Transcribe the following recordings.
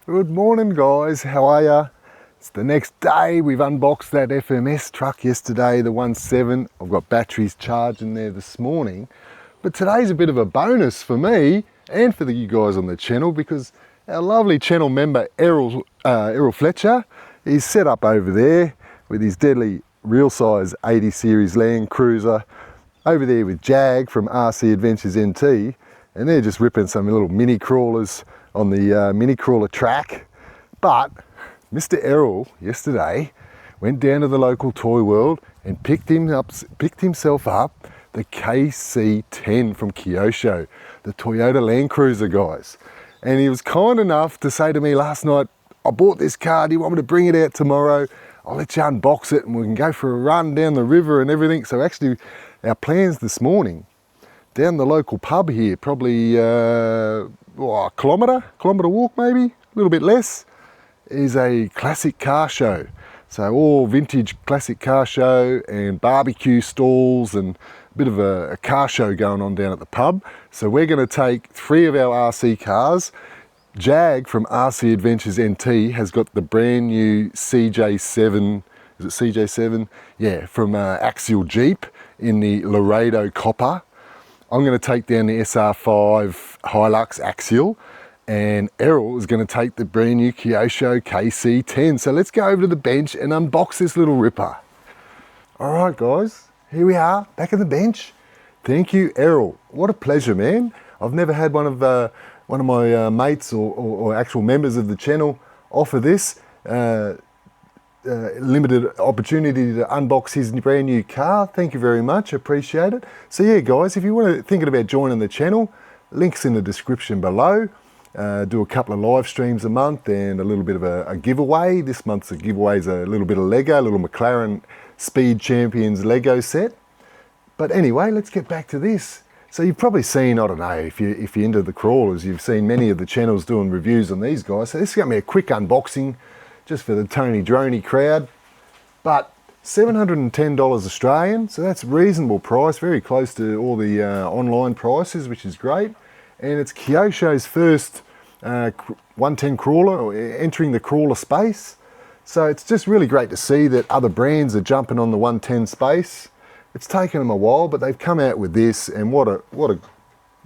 Good morning guys, how are ya? It's the next day. We've unboxed that FMS truck yesterday, the 1.7. I've got batteries charging there this morning. But today's a bit of a bonus for me and for you guys on the channel because our lovely channel member Errol Fletcher, he's set up over there with his deadly real size 80 series Land Cruiser over there with Jag from RC Adventures NT, and they're just ripping some little mini crawlers on the mini crawler track. But Mr. Errol yesterday went down to the local toy world and picked himself up the KC10 from Kyosho, the Toyota Land Cruiser, guys. And he was kind enough to say to me last night, I bought this car, do you want me to bring it out tomorrow? I'll let you unbox it and we can go for a run down the river and everything. So actually our plans this morning, down the local pub here, probably a kilometre walk maybe, a little bit less, is a classic car show. So all vintage classic car show and barbecue stalls and a bit of a car show going on down at the pub. So we're going to take 3 of our RC cars. Jag from RC Adventures NT has got the brand new CJ7, is it CJ7? Yeah, from Axial Jeep in the Laredo Copper. I'm going to take down the SR5 Hilux Axial, and Errol is going to take the brand new Kyosho KC10. So let's go over to the bench and unbox this little ripper. All right, guys, here we are, back at the bench. Thank you, Errol. What a pleasure, man. I've never had one of my mates or actual members of the channel offer this. Limited opportunity to unbox his brand new car. Thank you very much, appreciate it. So yeah guys, if you want to thinking about joining the channel, links in the description below. Do a couple of live streams a month and a little bit of a giveaway. This month's giveaway is a little bit of Lego, a little McLaren Speed Champions Lego set. But anyway, let's get back to this. So you've probably seen, I don't know, if you're into the crawlers, you've seen many of the channels doing reviews on these guys. So this is going to be a quick unboxing just for the Tony Droney crowd. But $710 Australian, so that's a reasonable price, very close to all the online prices, which is great. And it's Kyosho's first 110 crawler, or entering the crawler space. So it's just really great to see that other brands are jumping on the 110 space. It's taken them a while, but they've come out with this, and what a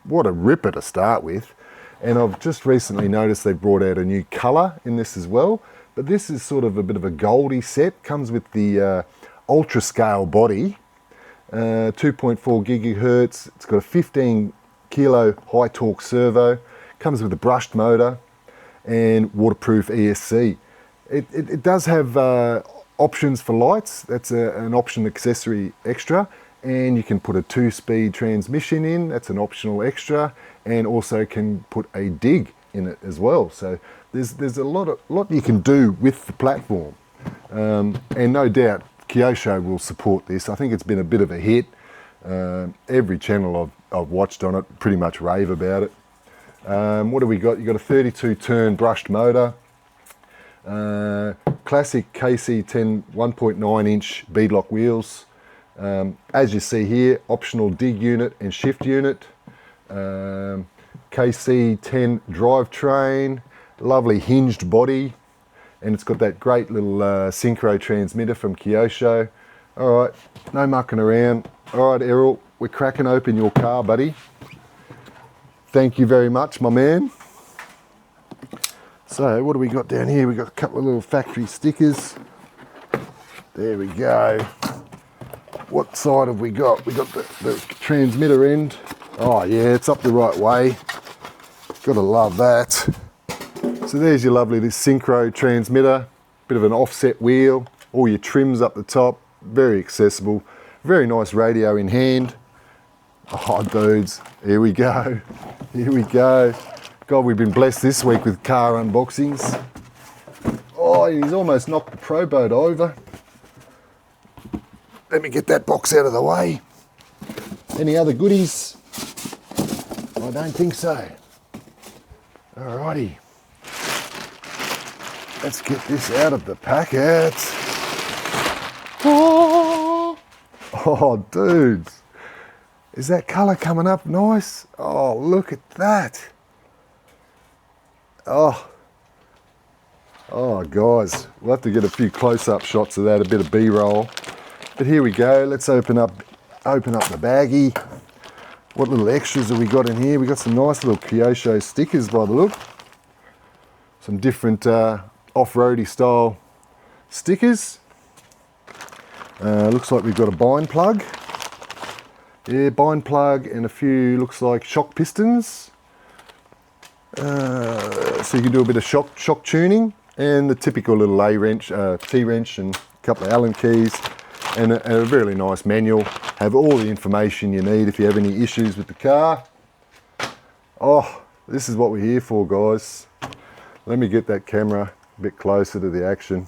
ripper to start with. And I've just recently noticed they've brought out a new color in this as well. But this is sort of a bit of a goldy set, comes with the ultra scale body, 2.4 gigahertz. It's got a 15 kilo high torque servo, comes with a brushed motor and waterproof ESC. It does have options for lights. That's an option accessory extra, and you can put a 2-speed transmission in. That's an optional extra, and also can put a dig in it as well. So there's a lot you can do with the platform, and no doubt Kyosho will support this. I think it's been a bit of a hit. Every channel I've watched on it pretty much rave about it. What do we got? You got a 32 turn brushed motor, classic KC10 1.9 inch beadlock wheels. As you see here, optional dig unit and shift unit. KC10 drivetrain, lovely hinged body, and it's got that great little synchro transmitter from Kyosho. All right, no mucking around. All right, Errol, we're cracking open your car, buddy. Thank you very much, my man. So what do we got down here? We got a couple of little factory stickers. There we go. What side have we got? We got the transmitter end. Oh yeah, it's up the right way. Gotta love that. So there's your lovely this synchro transmitter, bit of an offset wheel, all your trims up the top, very accessible, very nice radio in hand. Oh dudes, here we go, here we go. God, we've been blessed this week with car unboxings. Oh, he's almost knocked the Pro Boat over. Let me get that box out of the way. Any other goodies? I don't think so. Alrighty. Let's get this out of the packet. Oh, dudes. Is that colour coming up nice? Oh, look at that. Oh, Oh guys, we'll have to get a few close-up shots of that, a bit of B-roll. But here we go, let's open up the baggie. What little extras have we got in here? We got some nice little Kyosho stickers by the look. Some different off-roady style stickers. Looks like we've got a bind plug. Yeah, bind plug and a few, looks like shock pistons. So you can do a bit of shock tuning, and the typical little A-wrench, T-wrench, and a couple of Allen keys, and a really nice manual. Have all the information you need if you have any issues with the car. Oh, this is what we're here for, guys. Let me get that camera a bit closer to the action.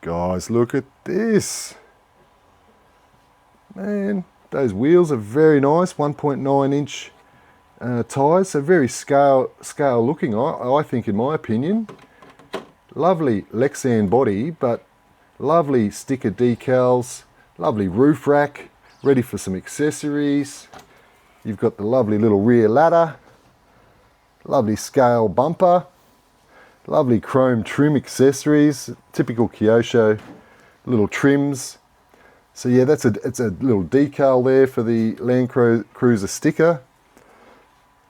Guys, look at this. Man, those wheels are very nice, 1.9 inch tyres, so very scale looking, I think, in my opinion. Lovely Lexan body, but lovely sticker decals, lovely roof rack, ready for some accessories. You've got the lovely little rear ladder, lovely scale bumper, lovely chrome trim accessories, typical Kyosho little trims. So yeah, it's a little decal there for the Land Cruiser sticker.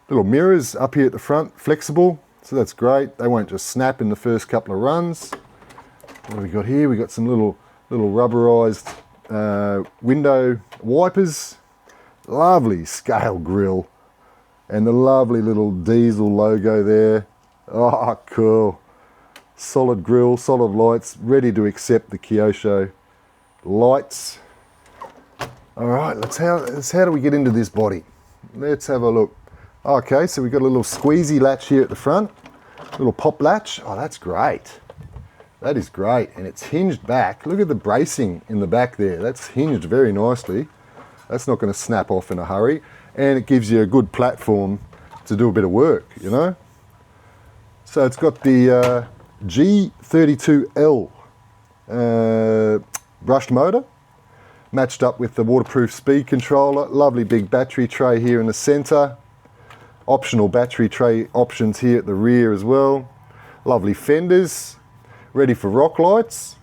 Little mirrors up here at the front, flexible, so that's great. They won't just snap in the first couple of runs. What have we got here? We got some little rubberized window wipers. Lovely scale grille, and the lovely little diesel logo there. Oh, cool. Solid grille, solid lights, ready to accept the Kyosho lights. All right, how do we get into this body? Let's have a look. Okay, so we've got a little squeezy latch here at the front, little pop latch. Oh, that's great. That is great, and it's hinged back. Look at the bracing in the back there. That's hinged very nicely. That's not going to snap off in a hurry, and it gives you a good platform to do a bit of work, you know. So it's got the G32L brushed motor, matched up with the waterproof speed controller. Lovely big battery tray here in the center. Optional battery tray options here at the rear as well. Lovely fenders, ready for rock lights.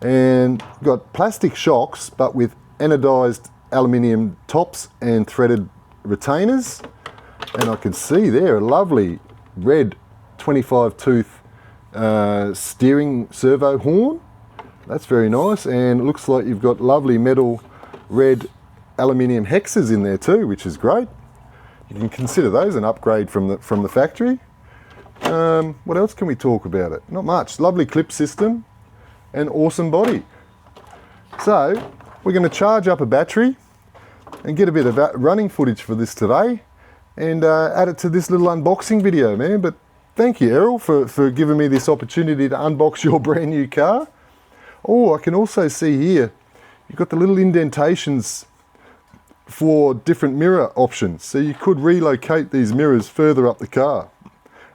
And got plastic shocks, but with anodized aluminium tops and threaded retainers. And I can see there a lovely red 25 tooth steering servo horn. That's very nice, and it looks like you've got lovely metal red aluminium hexes in there too, which is great. You can consider those an upgrade from the factory. What else can we talk about it? Not much. Lovely clip system and awesome body. So we're going to charge up a battery and get a bit of running footage for this today, and add it to this little unboxing video, man. But thank you, Errol, for giving me this opportunity to unbox your brand new car. Oh, I can also see here, you've got the little indentations for different mirror options. So you could relocate these mirrors further up the car.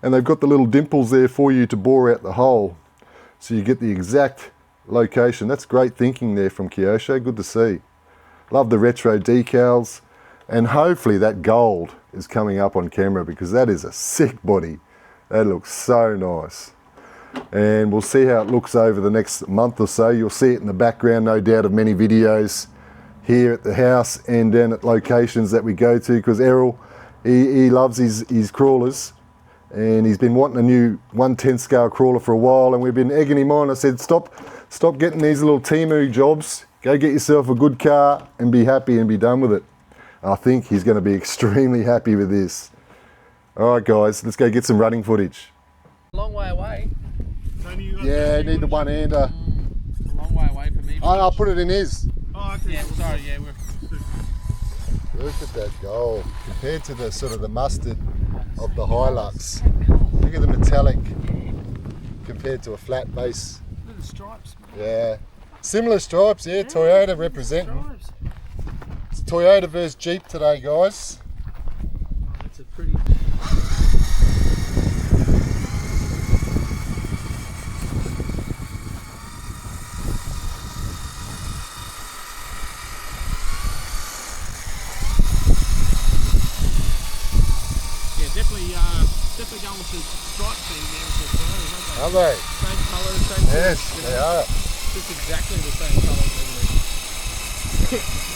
And they've got the little dimples there for you to bore out the hole. So you get the exact location. That's great thinking there from Kyosho, good to see. Love the retro decals. And hopefully that gold is coming up on camera, because that is a sick body. That looks so nice. And we'll see how it looks over the next month or so. You'll see it in the background, no doubt, of many videos here at the house and then at locations that we go to, because Errol, he loves his crawlers, and he's been wanting a new 1/10 scale crawler for a while, and we've been egging him on. I said, stop getting these little Temu jobs. Go get yourself a good car and be happy and be done with it. I think he's going to be extremely happy with this. All right, guys, let's go get some running footage. Long way away. Yeah, I need the one-hander. A long way away from me. I'll put it in his. Oh, okay. Yeah, sorry, yeah. Look at that gold compared to the sort of the mustard of the Hilux. Look at the metallic compared to a flat base. Look at the stripes. Yeah, similar stripes. Yeah, Toyota representing. It's Toyota versus Jeep today, guys. Oh, that's a pretty. Definitely they're going to stripe thing there as well, Are they? same colour, same Yes, you they know, are. just exactly the same colour as everything.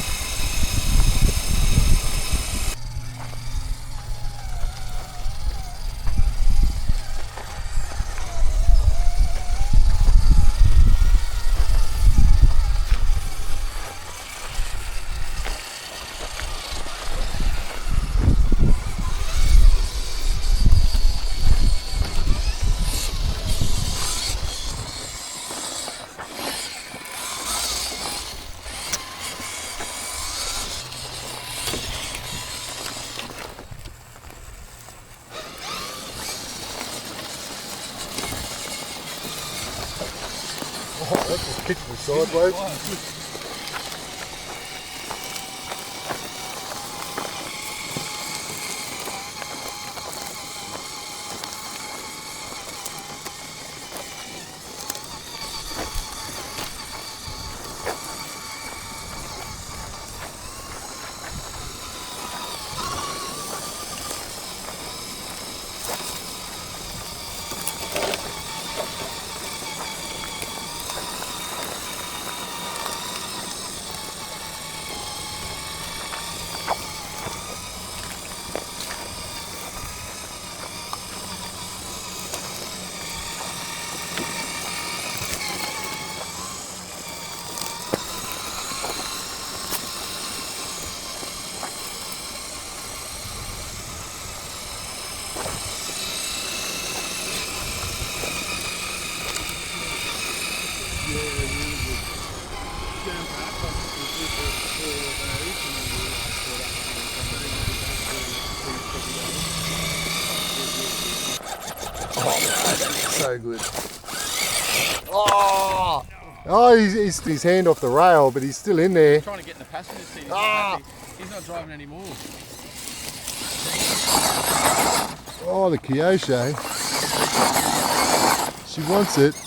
Oh, that just kicked me sideways. So good. Oh, oh, he's his hand off the rail, but he's still in there. Trying to get in the passenger seat. He's, Ah. not happy. He's not driving anymore. Oh, the Kyosho. She wants it.